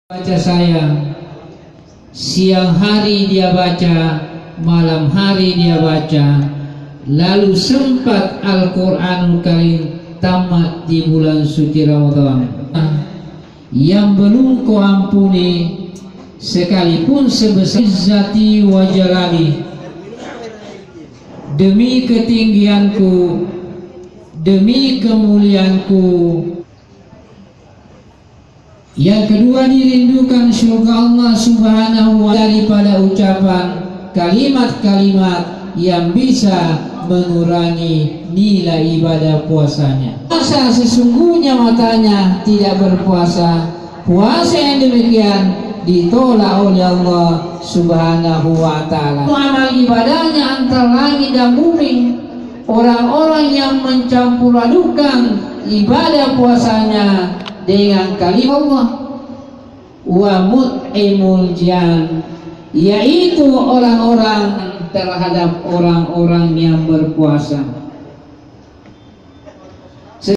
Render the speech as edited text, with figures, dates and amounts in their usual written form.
Baca saya, siang hari dia baca, malam hari dia baca, lalu sempat Al-Quranul Karim tamat di bulan suci Ramadan. Yang belum kau ampuni sekalipun sebesar izzati wa jalali, demi ketinggianku, demi kemuliaanku. Yang kedua, dirindukan surga Allah Subhanahu wa ta'ala daripada ucapan kalimat-kalimat yang bisa mengurangi nilai ibadah puasanya. Puasa sesungguhnya matanya tidak berpuasa. Puasa yang demikian ditolak oleh Allah Subhanahu wa ta'ala. Amal ibadahnya antara langit dan bumi. Orang-orang yang mencampur adukan ibadah puasanya dengan kalimat Allah wa mut'imul jan, yaitu orang-orang terhadap orang-orang yang berpuasa.